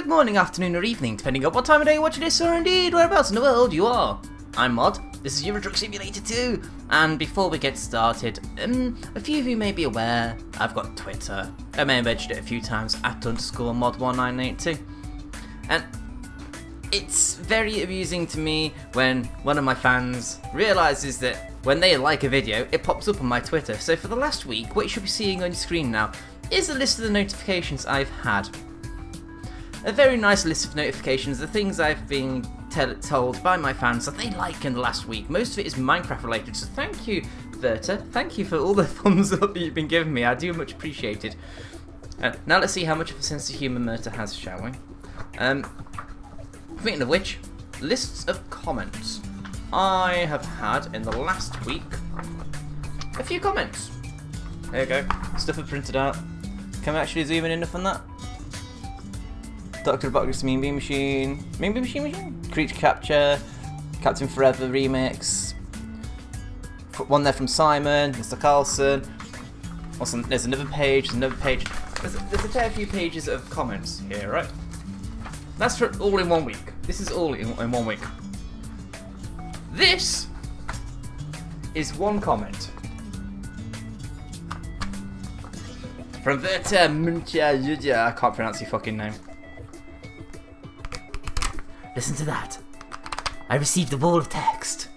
morning, afternoon or evening, depending on what time of day you're watching this or indeed whereabouts in the world you are. I'm MoD, this is Euro Truck Simulator 2, and before we get started, a few of you may be aware, I've got Twitter. I may have mentioned it a few times, @_mod1982. And it's very amusing to me when one of my fans realises that when they like a video, it pops up on my Twitter. So for the last week, what you should be seeing on your screen now is a list of the notifications I've had. A very nice list of notifications, the things I've been told by my fans that they like in the last week. Most of it is Minecraft related, so thank you, Verta. Thank you for all the thumbs up you've been giving me. I do much appreciated. Now let's see how much of a sense of humour Murta has, shall we? Speaking of which, lists of comments. I have had in the last week a few comments. There you go. Stuff I've printed out. Can we actually zoom in enough on that? Dr. Box Mean Bean Machine. Mean Bean Machine? Creature Capture. Captain Forever Remix. One there from Simon. Mr. Carlson. Also, there's another page. There's a fair few pages of comments here, right? That's for all in 1 week. This is all in 1 week. This is one comment. From Verta Muncha Yuja. I can't pronounce your fucking name. Listen to that. I received a wall of text.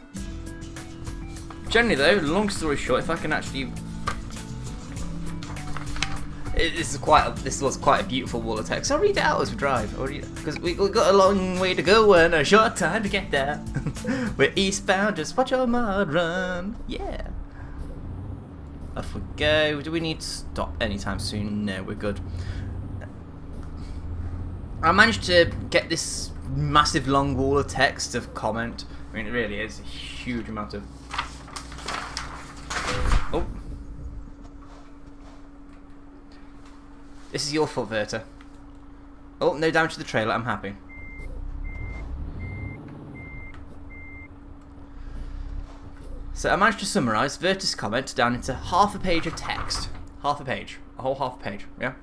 Generally though, long story short, if I can actually... This was quite a beautiful wall of text. I'll read it out as we drive. Because we've got a long way to go and a short time to get there. We're eastbound, just watch our mod run. Yeah. Off we go. Do we need to stop anytime soon? No, we're good. I managed to get this massive long wall of text of comment. I mean, it really is a huge amount of... Oh. This is your fault, Verta. Oh, no damage to the trailer, I'm happy. So I managed to summarise Verta's comment down into half a page of text. Half a page. A whole half a page, yeah?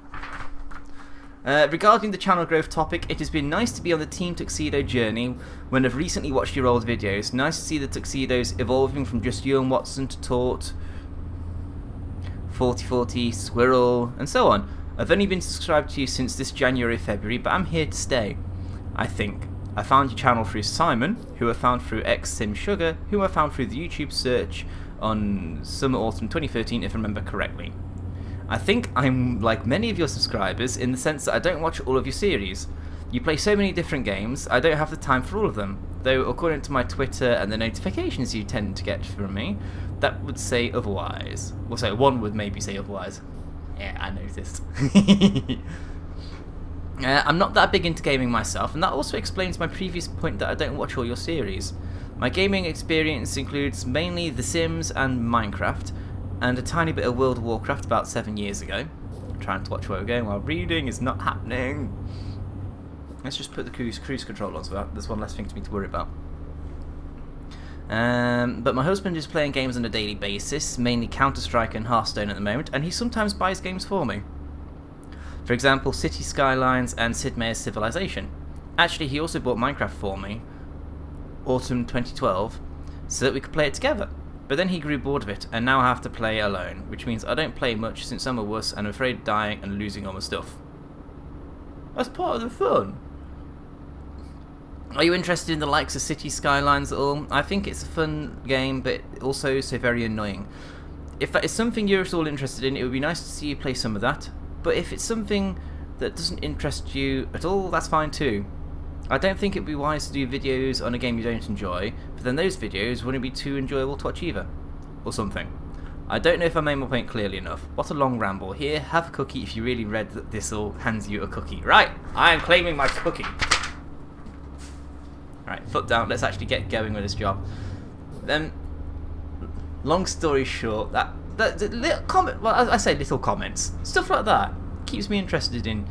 Regarding the channel growth topic, it has been nice to be on the Team Tuxedo journey when I've recently watched your old videos. Nice to see the Tuxedos evolving from just you and Watson to Tort, 4040, Squirrel, and so on. I've only been subscribed to you since this January, February, but I'm here to stay, I think. I found your channel through Simon, who I found through XSimSugar, who I found through the YouTube search on summer-autumn 2013, if I remember correctly. I think I'm like many of your subscribers in the sense that I don't watch all of your series. You play so many different games, I don't have the time for all of them. Though according to my Twitter and the notifications you tend to get from me, that would say otherwise. Well, so one would maybe say otherwise. Yeah, I noticed. I'm not that big into gaming myself, and that also explains my previous point that I don't watch all your series. My gaming experience includes mainly The Sims and Minecraft, and a tiny bit of World of Warcraft about 7 years ago. I'm trying to watch where we're going while reading is not happening. Let's just put the cruise control on so that there's one less thing for me to worry about. But my husband is playing games on a daily basis, mainly Counter-Strike and Hearthstone at the moment, and he sometimes buys games for me. For example, City Skylines and Sid Meier's Civilization. Actually, he also bought Minecraft for me, autumn 2012, so that we could play it together. But then he grew bored of it, and now I have to play alone, which means I don't play much since I'm a wuss and I'm afraid of dying and losing all my stuff. That's part of the fun. Are you interested in the likes of City Skylines at all? I think it's a fun game, but also so very annoying. If that is something you're at all interested in, it would be nice to see you play some of that. But if it's something that doesn't interest you at all, that's fine too. I don't think it would be wise to do videos on a game you don't enjoy, but then those videos wouldn't be too enjoyable to watch either. Or something. I don't know if I made my point clearly enough. What a long ramble. Here, have a cookie if you really read that this all hands you a cookie. Right, I am claiming my cookie. Right, foot down, let's actually get going with this job. Then, long story short, that little comment, well, I say little comments, stuff like that keeps me interested in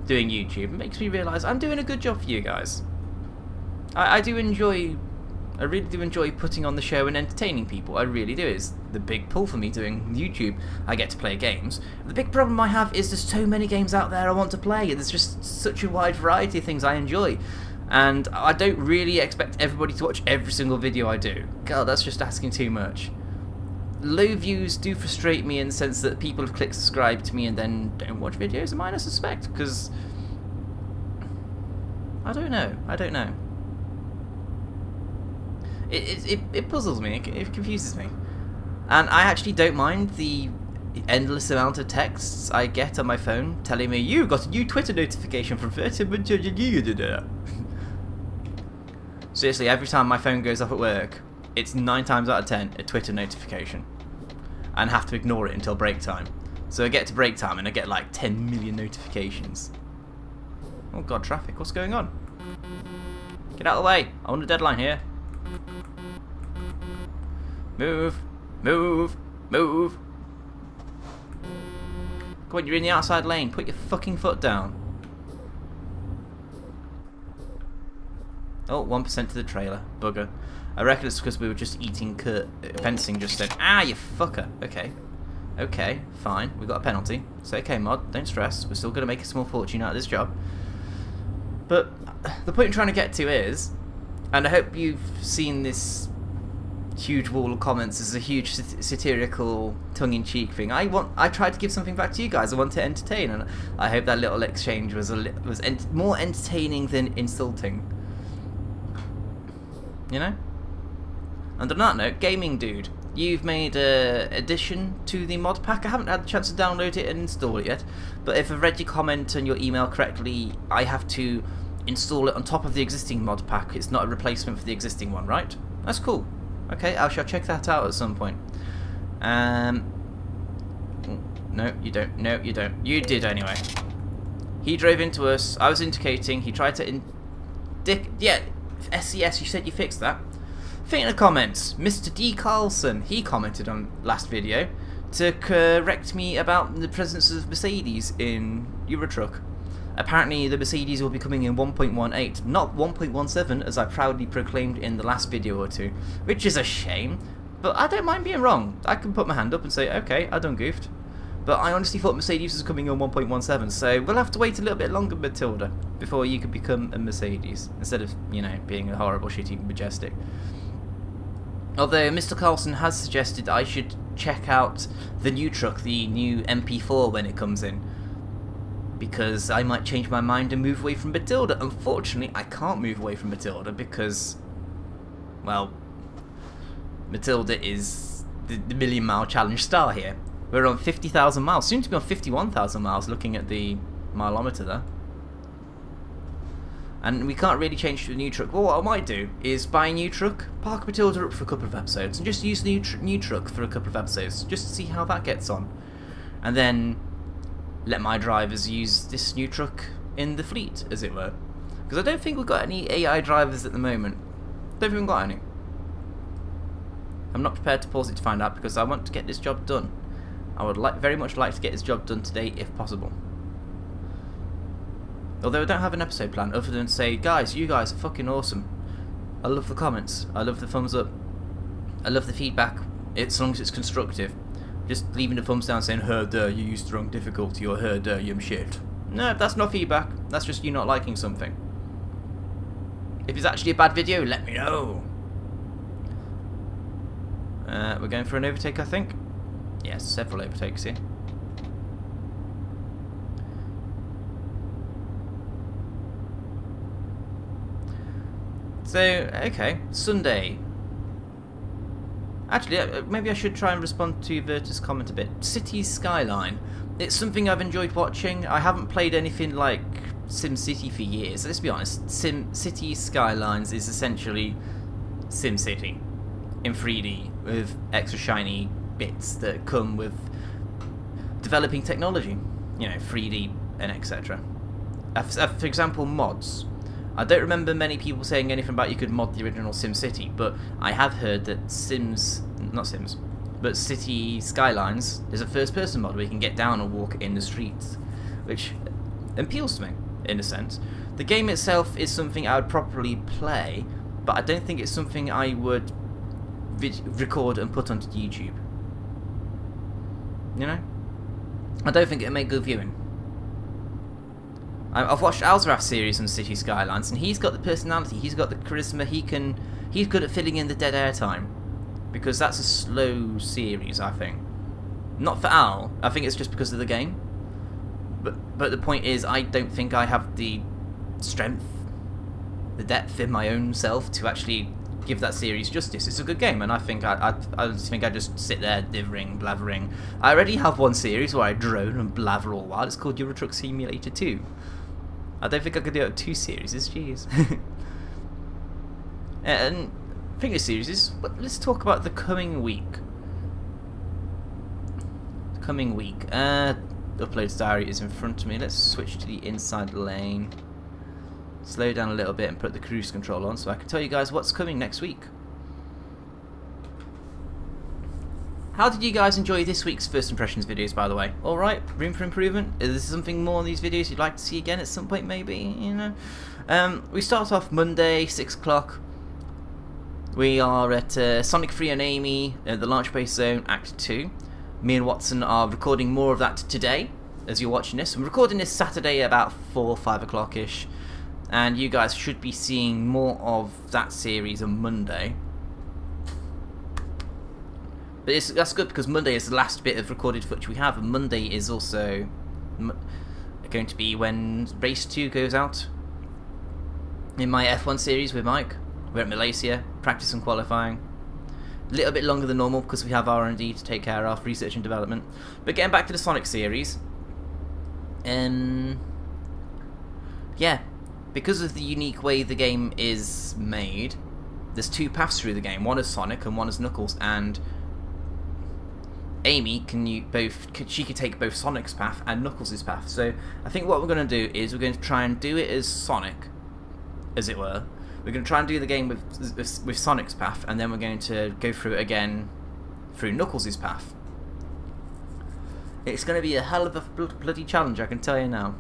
doing YouTube. It makes me realise I'm doing a good job for you guys. I do enjoy I really do enjoy putting on the show and entertaining people. I really do. It's the big pull for me doing YouTube. I get to play games. The big problem I have is there's so many games out there I want to play. There's just such a wide variety of things I enjoy. And I don't really expect everybody to watch every single video I do. God, that's just asking too much. Low views do frustrate me in the sense that people have clicked subscribe to me and then don't watch videos of mine, I suspect, because I don't know. It puzzles me, it confuses me. And I actually don't mind the endless amount of texts I get on my phone telling me, you got a new Twitter notification from 30 minutes. Seriously, every time my phone goes off at work, it's 9 times out of 10 a Twitter notification. And have to ignore it until break time. So I get to break time and I get like 10 million notifications. Oh god, traffic, what's going on? Get out of the way, I'm on a deadline here. Move, move, move. Come on, you're in the outside lane, put your fucking foot down. Oh, 1% to the trailer, bugger. I reckon it's because we were just eating fencing just then. Ah, you fucker. Okay. Okay, fine. We got a penalty. It's okay, mod. Don't stress. We're still going to make a small fortune out of this job. But the point I'm trying to get to is, and I hope you've seen this huge wall of comments as a huge satirical, tongue-in-cheek thing. I tried to give something back to you guys. I want to entertain, and I hope that little exchange was more entertaining than insulting. You know? And on that note, Gaming Dude, you've made an addition to the mod pack. I haven't had the chance to download it and install it yet, but if I've read your comment and your email correctly, I have to install it on top of the existing mod pack. It's not a replacement for the existing one, right? That's cool. Okay, I shall check that out at some point. No, you don't. No, you don't. You did anyway. He drove into us. I was indicating. He tried to yeah, SCS, you said you fixed that. Thing in the comments, Mr. D. Carlson, he commented on last video to correct me about the presence of Mercedes in Eurotruck. Apparently the Mercedes will be coming in 1.18, not 1.17 as I proudly proclaimed in the last video or two, which is a shame, but I don't mind being wrong. I can put my hand up and say, okay, I done goofed. But I honestly thought Mercedes was coming in 1.17, so we'll have to wait a little bit longer, Matilda, before you can become a Mercedes, instead of, you know, being a horrible, shitty Majestic. Although Mr. Carlson has suggested I should check out the new truck, the new MP4, when it comes in, because I might change my mind and move away from Matilda. Unfortunately, I can't move away from Matilda because, well, Matilda is the million-mile challenge star here. We're on 50,000 miles, soon to be on 51,000 miles, looking at the mileometer there. And we can't really change to a new truck. Well, what I might do is buy a new truck, park Matilda up for a couple of episodes, and just use the new truck for a couple of episodes, just to see how that gets on. And then let my drivers use this new truck in the fleet, as it were. Because I don't think we've got any AI drivers at the moment. Don't think we've got any. I'm not prepared to pause it to find out, because I want to get this job done. I would very much like to get this job done today, if possible. Although I don't have an episode plan other than say, guys, you guys are fucking awesome. I love the comments. I love the thumbs up. I love the feedback, as long as it's constructive. Just leaving the thumbs down saying, her duh, you used the wrong difficulty, or her duh, you're shit. No, that's not feedback. That's just you not liking something. If it's actually a bad video, let me know. We're going for an overtake, I think. Yes, several overtakes here. So, okay, Sunday. Actually, maybe I should try and respond to Vertus' comment a bit. Cities Skyline. It's something I've enjoyed watching. I haven't played anything like SimCity for years. Let's be honest, Cities Skylines is essentially SimCity in 3D with extra shiny bits that come with developing technology. You know, 3D and etc. For example, mods. I don't remember many people saying anything about you could mod the original SimCity, but I have heard that City Skylines is a first-person mod where you can get down and walk in the streets, which appeals to me, in a sense. The game itself is something I would properly play but I don't think it's something I would record and put onto YouTube. You know? I don't think it'd make good viewing. I've watched Alzaraf's series on City Skylines, and he's got the personality, he's got the charisma, he's good at filling in the dead air time. Because that's a slow series, I think. Not for Al, I think it's just because of the game. But the point is, I don't think I have the strength, the depth in my own self to actually give that series justice. It's a good game, and I think I just sit there dithering, blathering. I already have one series where I drone and blather all while. It's called Euro Truck Simulator 2. I don't think I could do it with 2 series. Jeez. And finger series. But let's talk about the coming week. Uploads diary is in front of me. Let's switch to the inside lane. Slow down a little bit and put the cruise control on so I can tell you guys what's coming next week. How did you guys enjoy this week's first impressions videos, by the way? Alright, room for improvement? Is there something more in these videos you'd like to see again at some point, maybe? You know? We start off Monday, 6 o'clock. We are at Sonic Free and Amy at the Launch Base Zone, Act 2. Me and Watson are recording more of that today, as you're watching this. I'm recording this Saturday about 4 5 o'clock-ish. And you guys should be seeing more of that series on Monday. But that's good because Monday is the last bit of recorded footage we have, and Monday is also going to be when Race 2 goes out. In my F1 series with Mike, we're at Malaysia, practice and qualifying. A little bit longer than normal because we have R&D to take care of, research and development. But getting back to the Sonic series, yeah, because of the unique way the game is made, there's 2 paths through the game. One is Sonic and one is Knuckles, and Amy she could take both Sonic's path and Knuckles' path. So I think what we're going to do is we're going to try and do it as Sonic, as it were. We're going to try and do the game with Sonic's path, and then we're going to go through it again through Knuckles' path. It's going to be a hell of a bloody challenge, I can tell you now.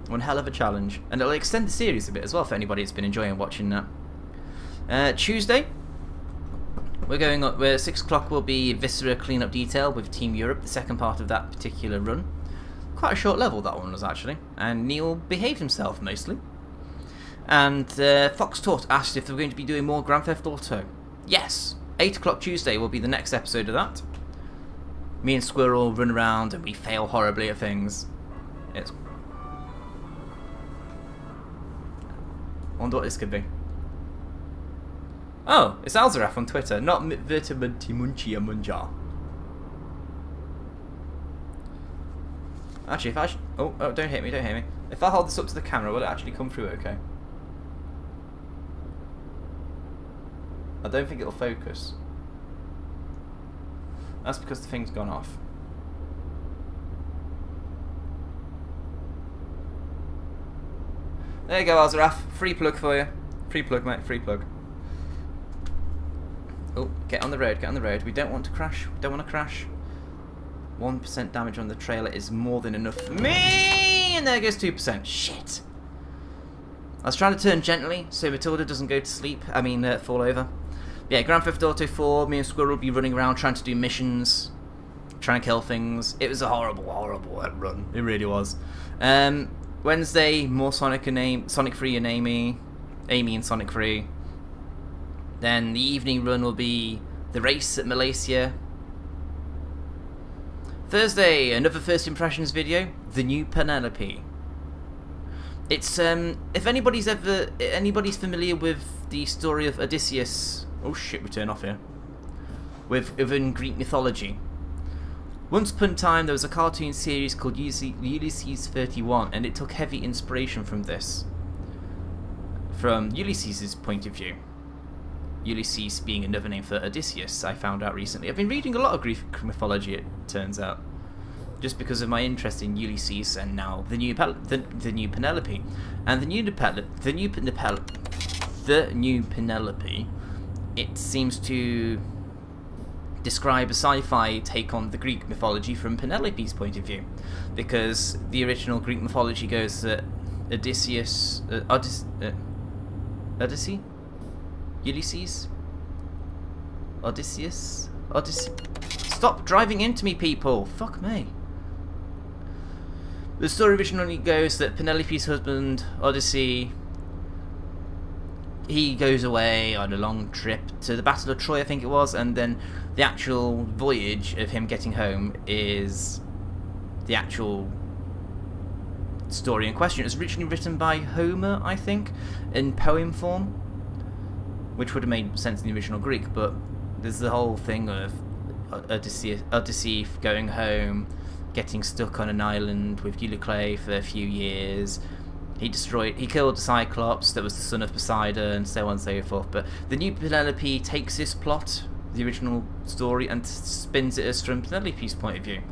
One hell of a challenge. And it'll extend the series a bit as well for anybody that's been enjoying watching that. Tuesday, where 6 o'clock will be Viscera Cleanup Detail with Team Europe, the second part of that particular run. Quite a short level that one was actually, and Neil behaved himself mostly. And Fox Tort asked if they were going to be doing more Grand Theft Auto. Yes, 8 o'clock Tuesday will be the next episode of that. Me and Squirrel run around and we fail horribly at things. I wonder what this could be. Oh, it's Alzaraf on Twitter, not Vertimuntia Munja. Actually, if I oh, don't hit me, don't hit me. If I hold this up to the camera, will it actually come through okay? I don't think it'll focus. That's because the thing's gone off. There you go, Alzaraf. Free plug for you. Free plug, mate. Free plug. Oh, get on the road. Get on the road. We don't want to crash. We don't want to crash. 1% damage on the trailer is more than enough for me. And there goes 2%. Shit. I was trying to turn gently so Matilda doesn't go to sleep. Fall over. Yeah, Grand Theft Auto 4. Me and Squirrel will be running around trying to do missions, trying to kill things. It was a horrible, horrible run. It really was. Wednesday, more Sonic Free and Amy and Sonic Free. Then the evening run will be the race at Malaysia. Thursday, another first impressions video, the new Penelope. It's if anybody's familiar with the story of Odysseus. Oh shit, we turn off here. Within Greek mythology. Once upon a time, there was a cartoon series called Ulysses 31, and it took heavy inspiration from this. From Ulysses' point of view. Ulysses being another name for Odysseus, I found out recently. I've been reading a lot of Greek mythology, it turns out. Just because of my interest in Ulysses and now the new Penelope. And the new Penelope, it seems to describe a sci-fi take on the Greek mythology from Penelope's point of view, because the original Greek mythology goes that Odyssey? Ulysses? Odysseus? Stop driving into me, people! Fuck me. The story originally goes that Penelope's husband, Odyssey, he goes away on a long trip to the Battle of Troy, I think it was, and then the actual voyage of him getting home is the actual story in question. It was originally written by Homer, I think, in poem form, which would have made sense in the original Greek, but there's the whole thing of Odyssey going home, getting stuck on an island with Euryclea for a few years. He killed the Cyclops that was the son of Poseidon, and so on and so forth. But the new Penelope takes this plot, the original story, and spins it as from Penelope's point of view.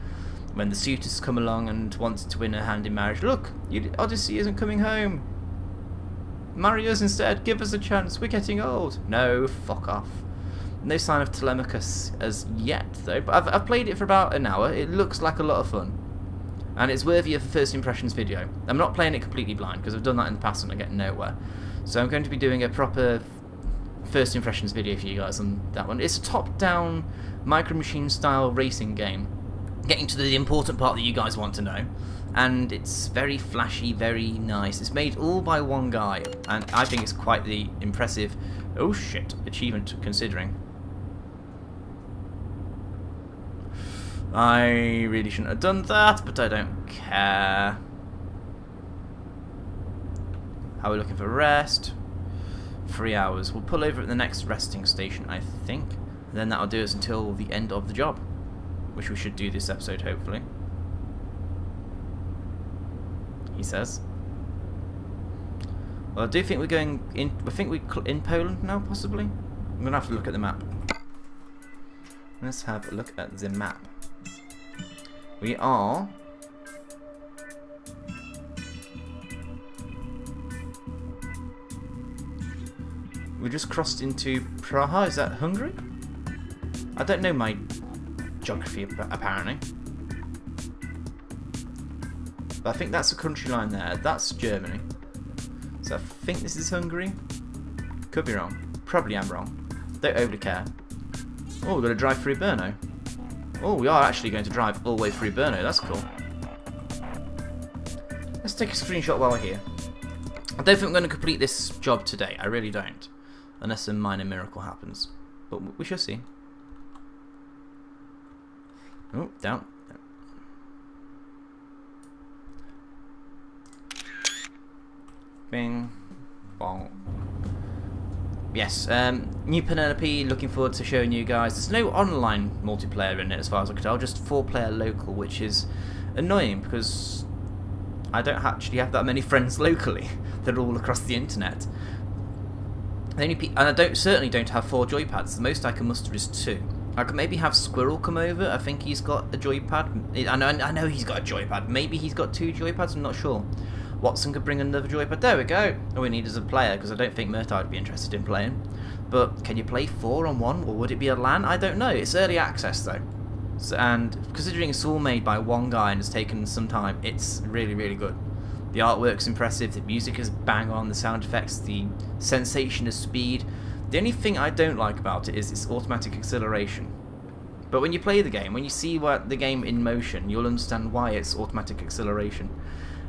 When the suitors come along and want to win her hand in marriage, look, Odyssey isn't coming home. Marry us instead, give us a chance, we're getting old. No, fuck off. No sign of Telemachus as yet, though, but I've played it for about an hour. It looks like a lot of fun, and it's worthy of a first impressions video. I'm not playing it completely blind, because I've done that in the past and I get nowhere. So I'm going to be doing a proper first impressions video for you guys on that one. It's a top-down, Micro Machine style racing game, getting to the important part that you guys want to know. And it's very flashy, very nice. It's made all by one guy, and I think it's quite the impressive, oh shit, achievement considering. I really shouldn't have done that, but I don't care. How are we looking for rest? 3 hours. We'll pull over at the next resting station, I think. And then that'll do us until the end of the job, which we should do this episode, hopefully. He says. Well, I do think we're going in. I think we're in Poland now, possibly. I'm gonna have to look at the map. Let's have a look at the map. We are. We just crossed into Praha. Is that Hungary? I don't know my geography, apparently. But I think that's a country line there. That's Germany. So I think this is Hungary. Could be wrong. Probably am wrong. Don't overly care. Oh, we're going to drive through Brno. Oh, we are actually going to drive all the way through Brno. That's cool. Let's take a screenshot while we're here. I don't think I'm going to complete this job today. I really don't. Unless a minor miracle happens. But we shall see. Oh, down. Bing. Bong. Yes, new Penelope, looking forward to showing you guys. There's no online multiplayer in it as far as I can tell, just 4-player local, which is annoying because I don't actually have that many friends locally. They're all across the internet. And I certainly don't have 4 joypads. The most I can muster is 2. I could maybe have Squirrel come over. I think he's got a joypad. I know he's got a joypad. Maybe he's got 2 joypads, I'm not sure. Watson could bring another joypad. There we go. All we need is a player, because I don't think Murtagh would be interested in playing. But can you play 4 on 1, or would it be a LAN? I don't know. It's early access though, and considering it's all made by one guy and it's taken some time, it's really, really good. The artwork's impressive. The music is bang on. The sound effects, the sensation of speed. The only thing I don't like about it is its automatic acceleration. But when you play the game, when you see the game in motion, you'll understand why it's automatic acceleration.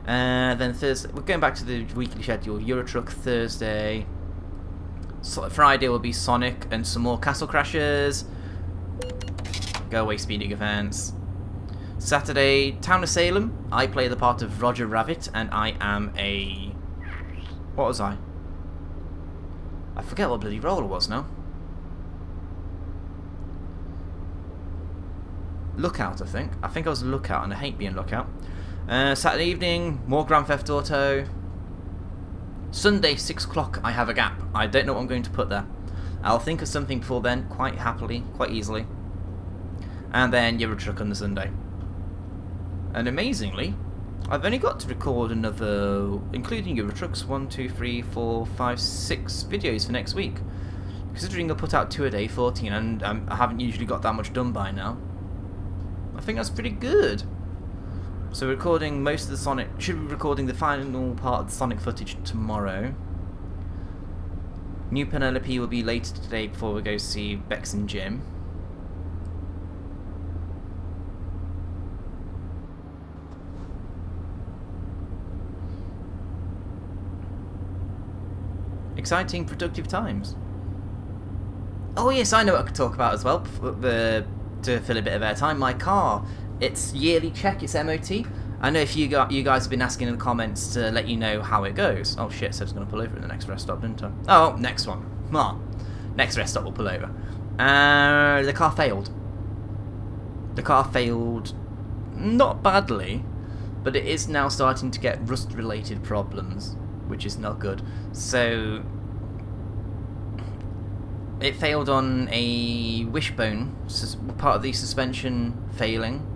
Then Thursday, we're going back to the weekly schedule. Euro Truck Thursday. Friday will be Sonic and some more Castle Crashers. Go away speeding events. Saturday, Town of Salem. I play the part of Roger Rabbit, and I am a... What was I? I forget what bloody role it was now. Lookout, I think. I think I was a lookout, and I hate being lookout. Saturday evening, more Grand Theft Auto. Sunday, 6 o'clock, I have a gap. I don't know what I'm going to put there. I'll think of something before then, quite happily, quite easily. And then Euro Truck on the Sunday. And amazingly, I've only got to record another, including Euro Trucks, 1, 2, 3, 4, 5, 6 videos for next week. Considering I put out 2 a day, 14, and I haven't usually got that much done by now. I think that's pretty good. So we're recording most of the Sonic, should be recording the final part of the Sonic footage tomorrow. New Penelope will be later today before we go see Bex and Jim. Exciting, productive times. Oh yes, I know what I could talk about as well to fill a bit of airtime. My car, its yearly check, its MOT. I know if you guys have been asking in the comments to let you know how it goes. Oh shit, so I was going to pull over at the next rest stop, didn't I? Oh, next one. Next rest stop we'll pull over. The car failed. The car failed not badly, but it is now starting to get rust-related problems, which is not good. So it failed on a wishbone, part of the suspension failing,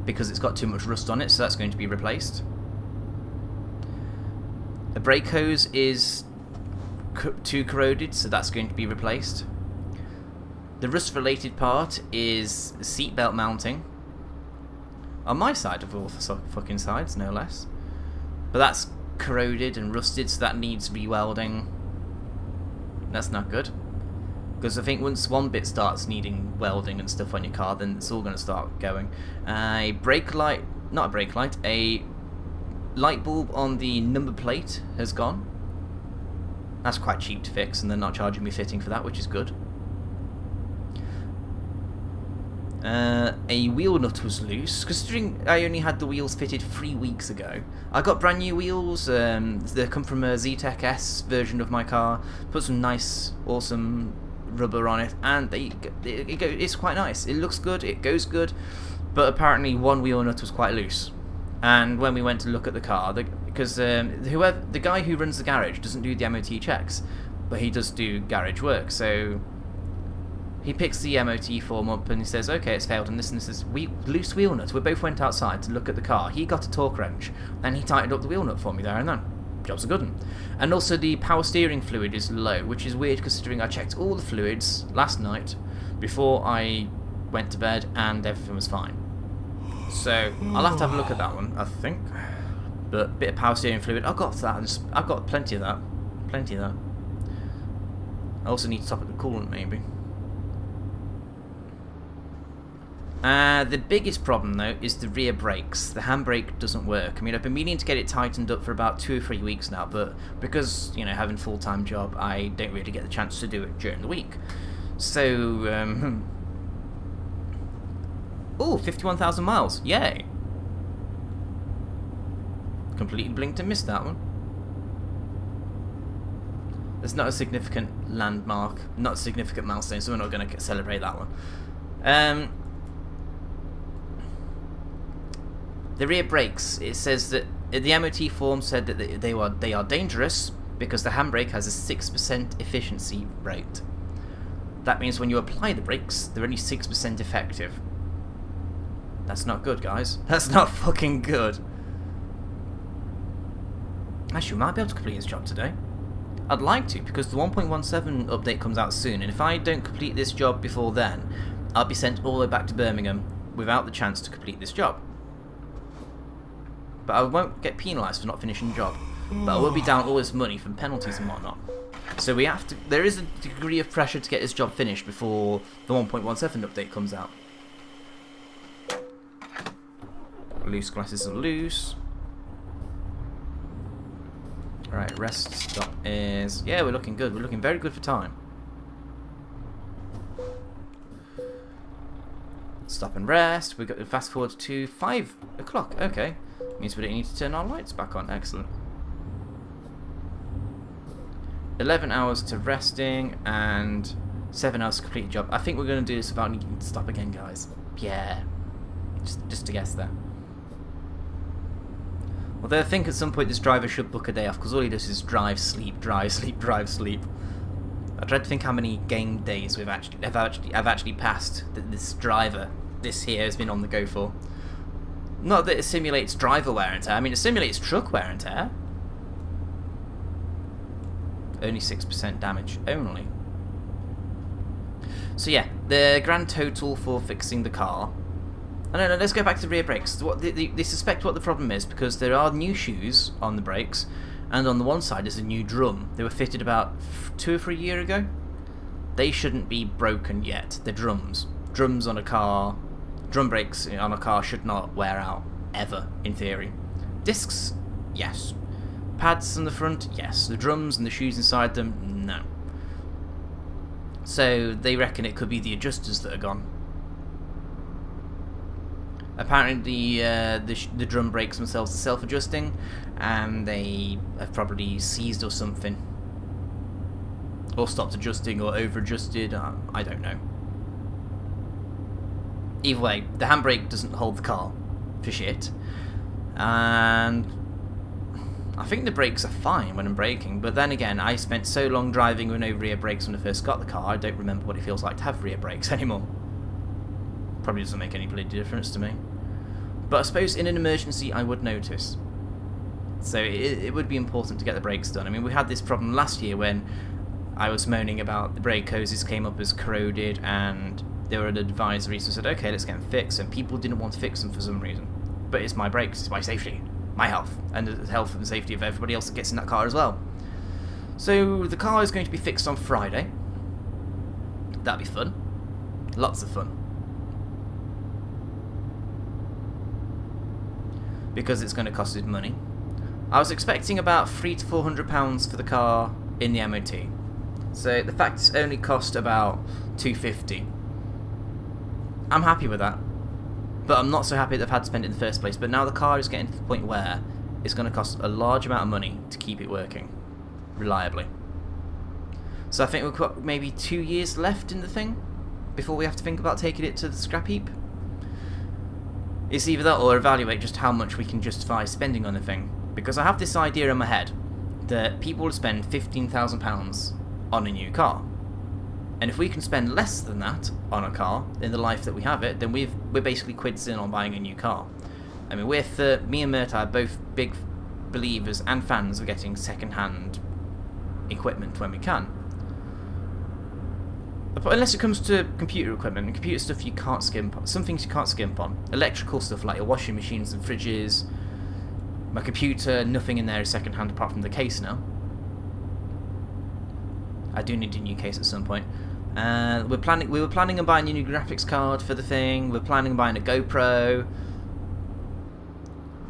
because it's got too much rust on it, so that's going to be replaced. The brake hose is too corroded, so that's going to be replaced. The rust-related part is seatbelt mounting. On my side of all the fucking sides, no less. But that's corroded and rusted, so that needs re-welding. That's not good. Because I think once one bit starts needing welding and stuff on your car, then it's all going to start going. A brake light, not a brake light, a light bulb on the number plate has gone. That's quite cheap to fix, and they're not charging me fitting for that, which is good. A wheel nut was loose, considering I only had the wheels fitted 3 weeks ago. I got brand new wheels, they come from a ZTEC S version of my car, put some nice, awesome rubber on it, and it's quite nice. It looks good, it goes good, but apparently one wheel nut was quite loose. And when we went to look at the car, because the guy who runs the garage doesn't do the MOT checks, but he does do garage work, so he picks the MOT form up and he says, okay, it's failed and this is loose wheel nuts. We both went outside to look at the car. He got a torque wrench and he tightened up the wheel nut for me there and then. Job's a good one. And also the power steering fluid is low, which is weird considering I checked all the fluids last night before I went to bed and everything was fine. So I'll have to have a look at that one, I think. But a bit of power steering fluid, I've got that. I've got plenty of that. Plenty of that. I also need to top up the coolant maybe. The biggest problem though is the rear brakes. The handbrake doesn't work. I mean, I've been meaning to get it tightened up for about 2 or 3 weeks now, but because, you know, having a full-time job, I don't really get the chance to do it during the week. So, oh, 51,000 miles. Yay. Completely blinked and missed that one. It's not a significant landmark, not a significant milestone, so we're not going to celebrate that one. The rear brakes, it says that the MOT form said that they are dangerous because the handbrake has a 6% efficiency rate. That means when you apply the brakes, they're only 6% effective. That's not good, guys. That's not fucking good. Actually, we might be able to complete this job today. I'd like to, because the 1.17 update comes out soon, and if I don't complete this job before then, I'll be sent all the way back to Birmingham without the chance to complete this job. But I won't get penalised for not finishing the job. But I will be down all this money from penalties and whatnot. So we have to. There is a degree of pressure to get this job finished before the 1.17 update comes out. Loose glasses are loose. Alright, rest stop is... Yeah, we're looking good. We're looking very good for time. Stop and rest. We've got to fast forward to 5 o'clock. Okay. Means we don't need to turn our lights back on. Excellent. 11 hours to resting and 7 hours to complete the job. I think we're going to do this without needing to stop again, guys. Yeah. Just to guess there. Although I think at some point this driver should book a day off because all he does is drive, sleep, drive, sleep, drive, sleep. I try to think how many game days I've actually passed that this driver, this here, has been on the go for. Not that it simulates driver wear and tear. I mean, it simulates truck wear and tear. Only 6% damage. Only. So yeah, the grand total for fixing the car. No, let's go back to the rear brakes. They suspect what the problem is because there are new shoes on the brakes, and on the one side is a new drum. They were fitted about 2 or 3 years ago. They shouldn't be broken yet. They're drums. Drums on a car, drum brakes on a car should not wear out, ever, in theory. Discs, yes. Pads on the front, yes. The drums and the shoes inside them, no. So they reckon it could be the adjusters that are gone. Apparently the drum brakes themselves are self-adjusting, and they have probably seized or something. Or stopped adjusting or over-adjusted, I don't know. Either way, the handbrake doesn't hold the car for shit. And I think the brakes are fine when I'm braking, but then again, I spent so long driving with no rear brakes when I first got the car, I don't remember what it feels like to have rear brakes anymore. Probably doesn't make any bloody difference to me. But I suppose in an emergency I would notice. So it would be important to get the brakes done. I mean, we had this problem last year when I was moaning about the brake hoses came up as corroded, and there were an advisory, so I said, okay, let's get them fixed, and people didn't want to fix them for some reason. But it's my brakes, it's my safety, my health, and the health and safety of everybody else that gets in that car as well. So the car is going to be fixed on Friday. That'll be fun. Lots of fun. Because it's going to cost us money. I was expecting about £300 to £400 for the car in the MoT. So the fact it's only cost about £250. I'm happy with that. But I'm not so happy that I've had to spend it in the first place. But now the car is getting to the point where it's going to cost a large amount of money to keep it working reliably. So I think we've got maybe 2 years left in the thing before we have to think about taking it to the scrap heap. It's either that or evaluate just how much we can justify spending on the thing. Because I have this idea in my head that people will spend £15,000 on a new car. And if we can spend less than that on a car in the life that we have it, then we're basically quids in on buying a new car. I mean, me and Murta are both big believers and fans of getting second-hand equipment when we can. But unless it comes to computer equipment and computer stuff you can't skimp on. Some things you can't skimp on. Electrical stuff like your washing machines and fridges. My computer, nothing in there is second hand apart from the case now. I do need a new case at some point. We were planning on buying a new graphics card for the thing. We're planning on buying a GoPro.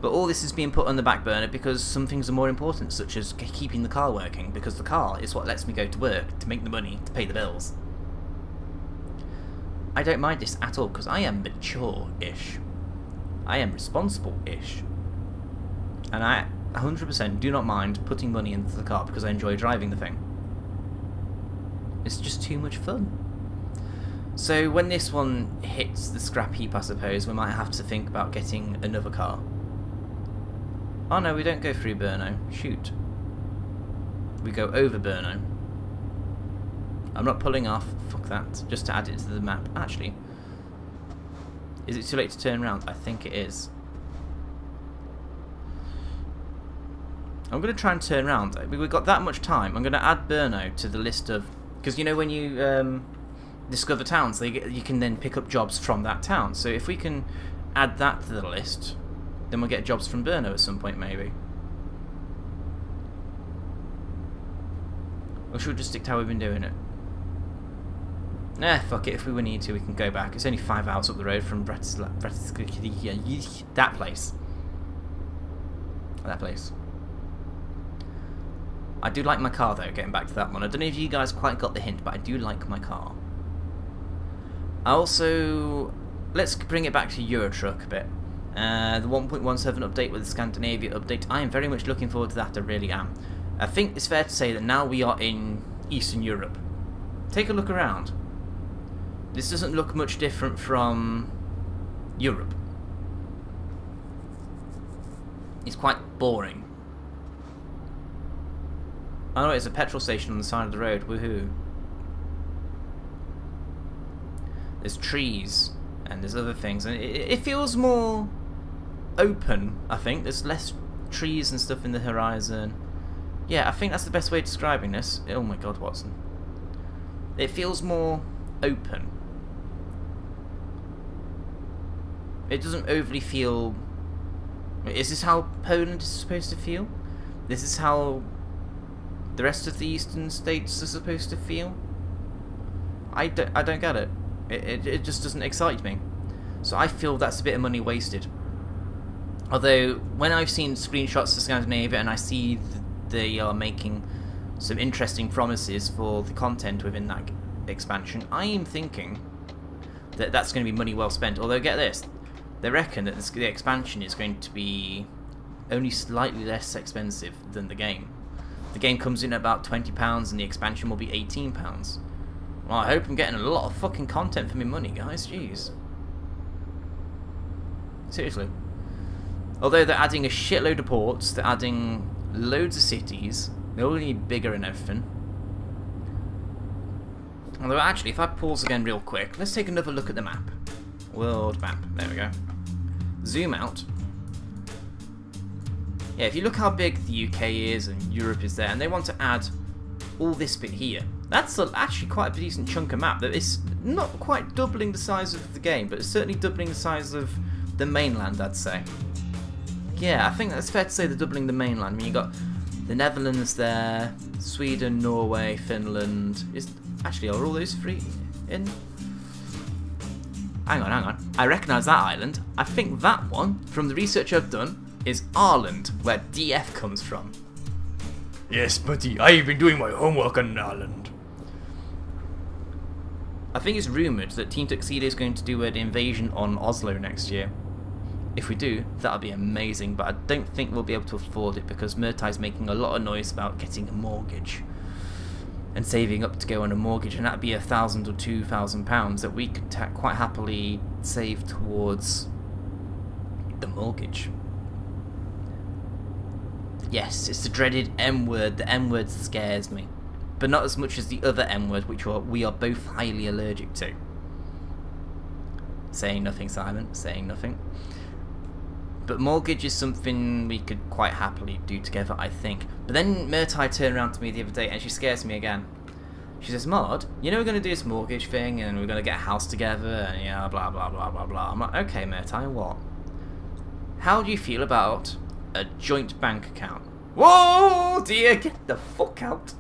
But all this is being put on the back burner because some things are more important, such as keeping the car working, because the car is what lets me go to work, to make the money, to pay the bills. I don't mind this at all, because I am mature-ish. I am responsible-ish. And I 100% do not mind putting money into the car because I enjoy driving the thing. It's just too much fun. So when this one hits the scrap heap, I suppose, we might have to think about getting another car. Oh no, we don't go through Brno. Shoot. We go over Brno. I'm not pulling off, fuck that, just to add it to the map. Actually, is it too late to turn around? I think it is. I'm going to try and turn around. We've got that much time. I'm going to add Brno to the list of... Because you know when you discover towns, you can then pick up jobs from that town. So if we can add that to the list, then we'll get jobs from Brno at some point maybe. Or should we just stick to how we've been doing it? Nah, fuck it. If we need to, we can go back. It's only 5 hours up the road from that place. That place. I do like my car though, getting back to that one. I don't know if you guys quite got the hint, but I do like my car. I also... Let's bring it back to Eurotruck a bit. The 1.17 update with the Scandinavia update. I am very much looking forward to that, I really am. I think it's fair to say that now we are in Eastern Europe. Take a look around. This doesn't look much different from Europe. It's quite boring. Oh no, it's a petrol station on the side of the road, woohoo. There's trees, and there's other things, and it feels more open, I think. There's less trees and stuff in the horizon. Yeah, I think that's the best way of describing this. Oh my god, Watson. It feels more open. It doesn't overly feel... Is this how Poland is supposed to feel? This is how the rest of the eastern states are supposed to feel? I don't get it. It just doesn't excite me. So I feel that's a bit of money wasted. Although, when I've seen screenshots of Scandinavia and I see they are making some interesting promises for the content within that expansion, I am thinking that that's going to be money well spent. Although, get this, they reckon that the expansion is going to be only slightly less expensive than the game. The game comes in at about £20 and the expansion will be £18. Well, I hope I'm getting a lot of fucking content for my money, guys. Jeez. Seriously. Although they're adding a shitload of ports, they're adding loads of cities, they're all need bigger and everything. Although actually, if I pause again real quick, let's take another look at the map. World map. There we go. Zoom out. Yeah, if you look how big the UK is and Europe is there, and they want to add all this bit here, that's actually quite a decent chunk of map. That is not quite doubling the size of the game, but it's certainly doubling the size of the mainland, I'd say. Yeah, I think that's fair to say they're doubling the mainland. I mean, you got the Netherlands there, Sweden, Norway, Finland. Actually, are all those three in? Hang on. I recognise that island. I think that one, from the research I've done, is Ireland, where DF comes from. Yes, buddy, I've been doing my homework on Ireland. I think it's rumoured that Team Tuxedo is going to do an invasion on Oslo next year. If we do, that'll be amazing, but I don't think we'll be able to afford it because Murtai's making a lot of noise about getting a mortgage and saving up to go on a mortgage, and that'd be £1,000 or £2,000 that we could quite happily save towards the mortgage. Yes, it's the dreaded M word. The M word scares me, but not as much as the other M word, which we are both highly allergic to. Saying nothing, Simon. Saying nothing. But mortgage is something we could quite happily do together, I think. But then Murtai turned around to me the other day and she scares me again. She says, "Mod, you know we're going to do this mortgage thing and we're going to get a house together and yeah, blah blah blah blah blah." I'm like, okay, Murtai, what? How do you feel about a joint bank account? Whoa, dear, get the fuck out.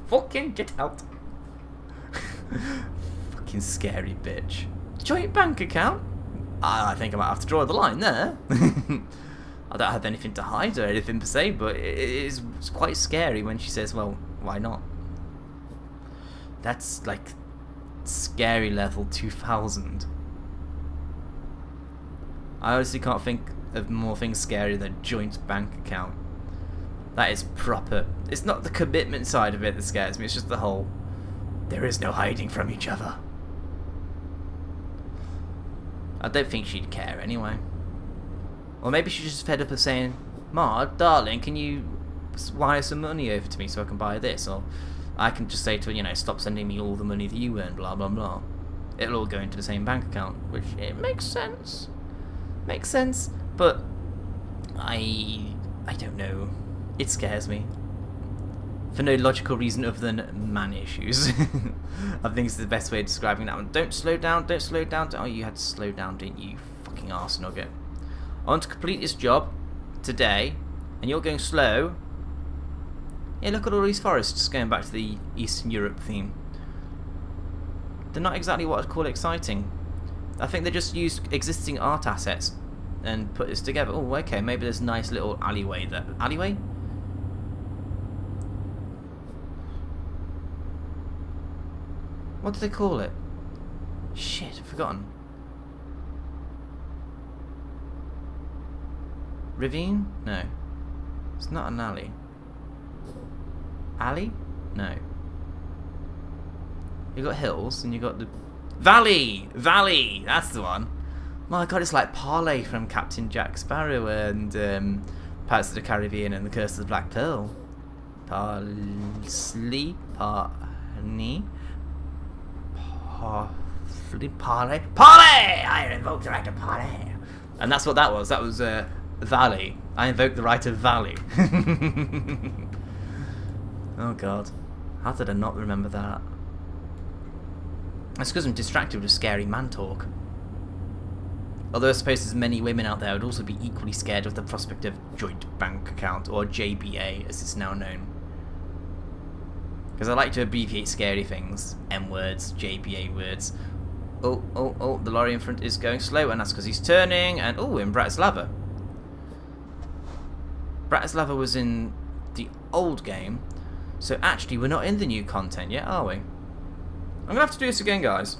Fucking get out. Fucking scary bitch. Joint bank account? I think I might have to draw the line there. I don't have anything to hide or anything per se, but it's quite scary when she says, well, why not? That's like scary level 2000. I honestly can't think of more things scary than joint bank account. That is proper. It's not the commitment side of it that scares me, it's just the whole, there is no hiding from each other. I don't think she'd care anyway. Or maybe she's just fed up of saying, "Ma, darling, can you wire some money over to me so I can buy this?" Or I can just say to her, you know, "Stop sending me all the money that you earn, blah blah blah." It'll all go into the same bank account, which it makes sense. Makes sense, but I don't know. It scares me. For no logical reason other than man issues. I think it's the best way of describing that one. Don't slow down, don't slow down. Oh, you had to slow down, didn't you? Fucking arse nugget. I want to complete this job today, and you're going slow. Yeah, look at all these forests, going back to the Eastern Europe theme. They're not exactly what I'd call exciting. I think they just used existing art assets and put this together. Oh, okay, maybe there's a nice little alleyway there. Alleyway? What do they call it? Shit, I've forgotten. Ravine? No. It's not an alley. Alley? No. You got hills and you got the valley! Valley! That's the one. My god, it's like Parley from Captain Jack Sparrow and Pirates of the Caribbean and the Curse of the Black Pearl. Parsley? Parney? Parley! I invoked the right of parley! And that's what that was. That was Valley. I invoked the right of Valley. Oh god. How did I not remember that? That's because I'm distracted with scary man talk. Although I suppose there's many women out there who would also be equally scared of the prospect of joint bank account, or JBA as it's now known. Because I like to abbreviate scary things. M words, JBA words. Oh, the lorry in front is going slow, and that's because he's turning, and we're in Bratislava. Bratislava was in the old game, so actually we're not in the new content yet, are we? I'm going to have to do this again, guys.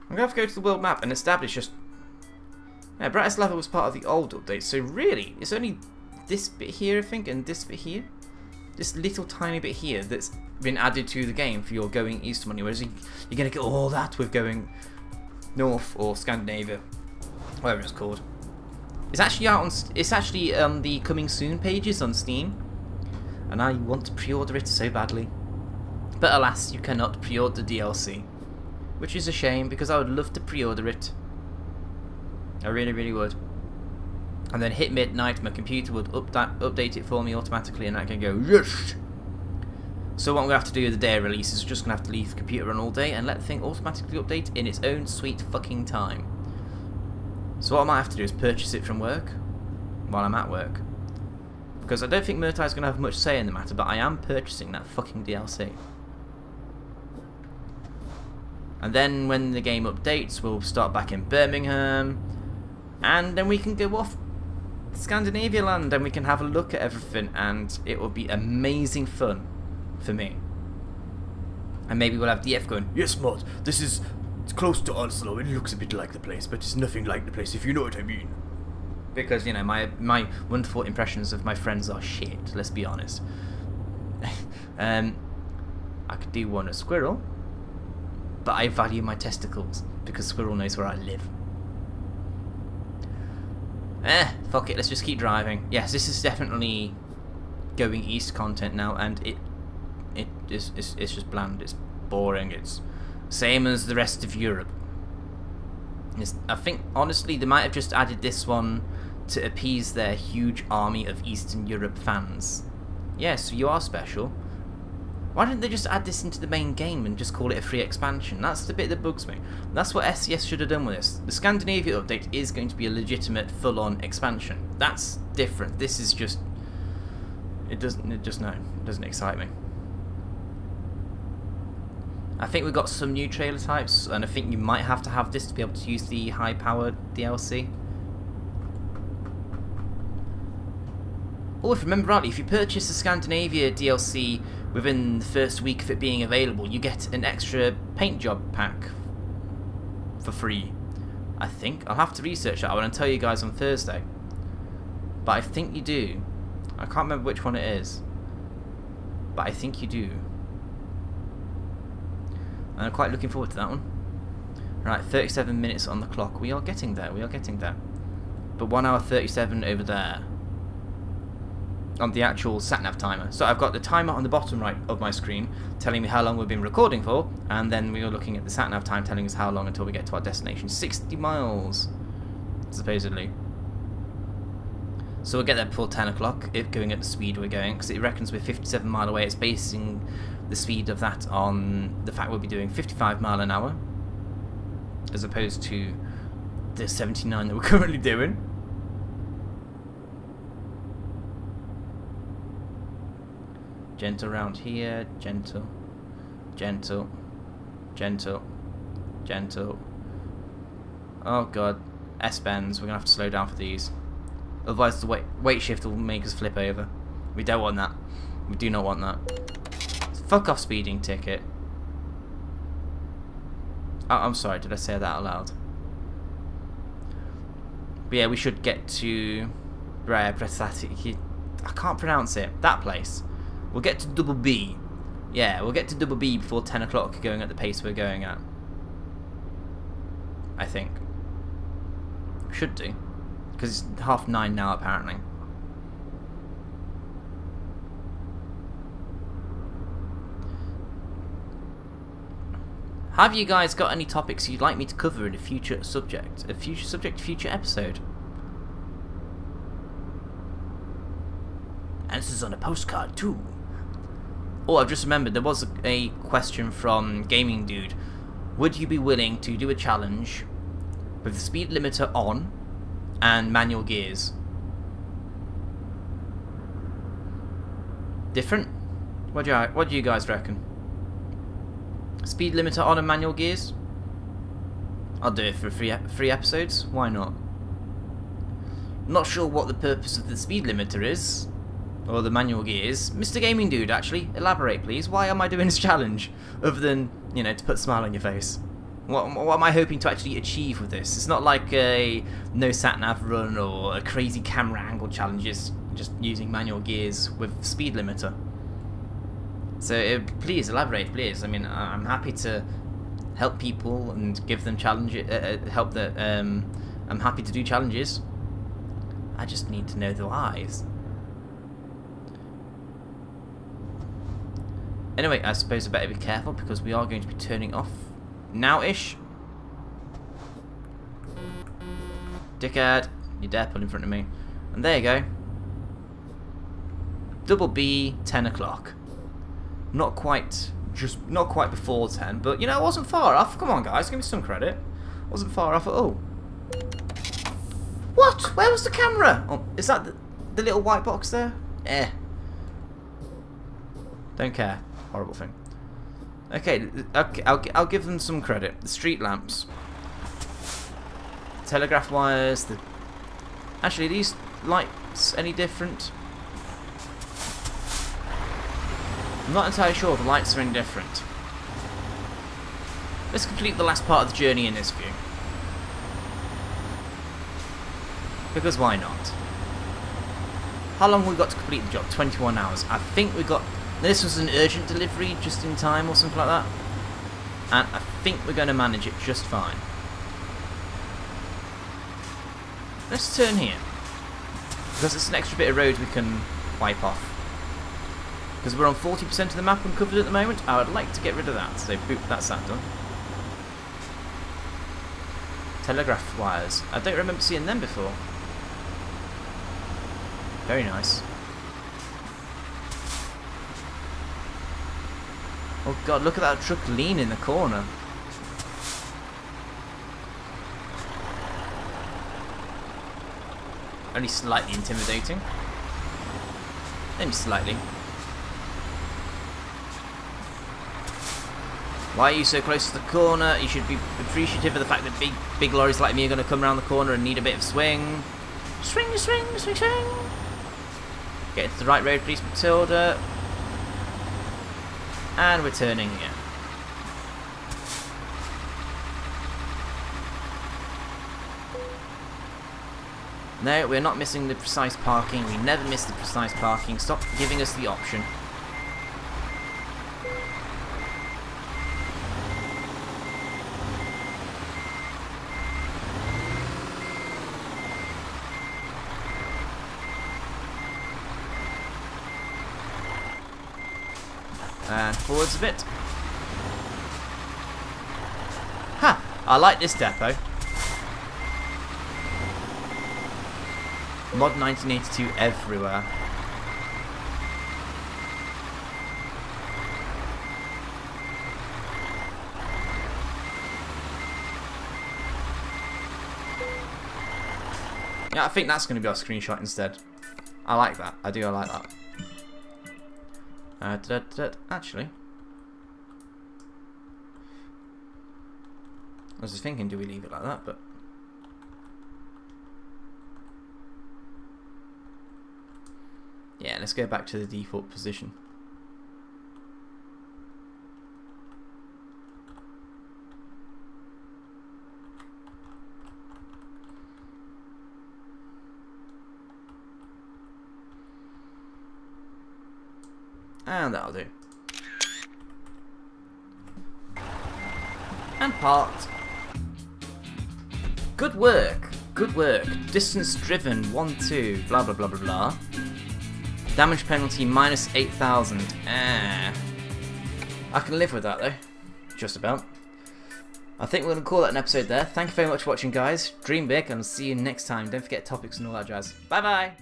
I'm going to have to go to the world map and establish just... Yeah, Bratislava was part of the old update, so really, it's only this bit here, I think, and this bit here. This little tiny bit here that's been added to the game for your going east money, whereas you're going to get all that with going north or Scandinavia, whatever it's called. It's actually out on. It's actually the coming soon pages on Steam, and I want to pre-order it so badly, but alas, you cannot pre-order DLC, which is a shame because I would love to pre-order it. I really would. And then hit midnight, my computer would update it for me automatically, and I can go yes. So what I'm going to have to do with the day of release is just going to have to leave the computer on all day and let the thing automatically update in its own sweet fucking time. So what I might have to do is purchase it from work while I'm at work. Because I don't think Murtai is going to have much say in the matter, but I am purchasing that fucking DLC. And then when the game updates, we'll start back in Birmingham, and then we can go off Scandinavia land and we can have a look at everything, and it will be amazing fun for me. And maybe we'll have DF going, yes mod, it's close to Oslo, it looks a bit like the place, but it's nothing like the place, if you know what I mean. Because, you know, my wonderful impressions of my friends are shit, let's be honest. I could do one a squirrel, but I value my testicles, because squirrel knows where I live. Fuck it, let's just keep driving. Yes, this is definitely going east content now, and it's just bland, it's boring, it's same as the rest of Europe. I think, honestly, they might have just added this one to appease their huge army of Eastern Europe fans. Yes, you are special. Why didn't they just add this into the main game and just call it a free expansion? That's the bit that bugs me. That's what SCS should have done with this. The Scandinavia update is going to be a legitimate, full-on expansion. That's different. This is just... It doesn't excite me. I think we've got some new trailer types, and I think you might have to have this to be able to use the high-powered DLC. Or if I remember rightly, if you purchase the Scandinavia DLC within the first week of it being available, you get an extra paint job pack for free. I think. I'll have to research that. I want to tell you guys on Thursday. But I think you do. I can't remember which one it is. But I think you do. And I'm quite looking forward to that one. Right, 37 minutes on the clock. We are getting there. But 1 hour 37 over there. On the actual sat-nav timer. So I've got the timer on the bottom right of my screen telling me how long we've been recording for, and then we are looking at the sat-nav time telling us how long until we get to our destination. 60 miles, supposedly. So we'll get there before 10 o'clock, if going at the speed we're going, because it reckons we're 57 mile away. It's basing the speed of that on the fact we'll be doing 55 mile an hour, as opposed to the 79 that we're currently doing. Gentle round here, gentle. Oh god, S-bends, we're gonna have to slow down for these. Otherwise the weight shift will make us flip over. We don't want that. We do not want that. Fuck off speeding ticket. Oh, I'm sorry, did I say that out loud? But yeah, we should get to... I can't pronounce it. That place. We'll get to double B. Yeah, we'll get to double B before 10 o'clock going at the pace we're going at. I think. Should do. Because it's 9:30 now, apparently. Have you guys got any topics you'd like me to cover in a future subject? Future episode? Answers on a postcard, too. Oh, I've just remembered, there was a question from Gaming Dude. Would you be willing to do a challenge with the speed limiter on and manual gears. Different? What do you guys reckon? Speed limiter on and manual gears? I'll do it for three episodes. Why not? Not sure what the purpose of the speed limiter is, or the manual gears. Mr. Gaming Dude, actually, elaborate please. Why am I doing this challenge? Other than, you know, to put a smile on your face. What am I hoping to actually achieve with this? It's not like a no sat-nav run or a crazy camera angle challenge. It's just using manual gears with speed limiter. So please elaborate, please. I mean, I'm happy to help people and give them challenges. I'm happy to do challenges. I just need to know the whys. Anyway, I suppose I better be careful because we are going to be turning off now-ish. Dickhead, you dare pull in front of me. And there you go. Double B, 10 o'clock. Not quite before 10, but you know, I wasn't far off. Come on, guys, give me some credit. I wasn't far off at all. What? Where was the camera? Oh, is that the little white box there? Eh. Don't care. Horrible thing. Okay, I'll give them some credit. The street lamps, telegraph wires. Actually, are these lights any different? I'm not entirely sure if the lights are any different. Let's complete the last part of the journey in this view. Because why not? How long have we got to complete the job? 21 hours. I think we got... This was an urgent delivery, just in time or something like that. And I think we're going to manage it just fine. Let's turn here. Because it's an extra bit of road we can wipe off. Because we're on 40% of the map uncovered at the moment. I would like to get rid of that. So boop, that's that done. Telegraph wires. I don't remember seeing them before. Very nice. Oh god, look at that truck lean in the corner. Only slightly intimidating. Only slightly. Why are you so close to the corner? You should be appreciative of the fact that big lorries like me are going to come around the corner and need a bit of swing. Swing, swing, swing, swing. Get into the right road, please, Matilda. And we're turning here. No, we're not missing the precise parking. We never miss the precise parking. Stop giving us the option. And forwards a bit. Ha! I like this depot. MoD 1982 everywhere. Yeah, I think that's going to be our screenshot instead. I like that. I like that. Actually, I was just thinking, do we leave it like that? But yeah, let's go back to the default position. And that'll do. And parked. Good work. Good work. Distance driven 1-2. Blah blah blah blah blah. Damage penalty minus 8,000. I can live with that though. Just about. I think we're going to call that an episode there. Thank you very much for watching, guys. Dream big and I'll see you next time. Don't forget topics and all that jazz. Bye bye.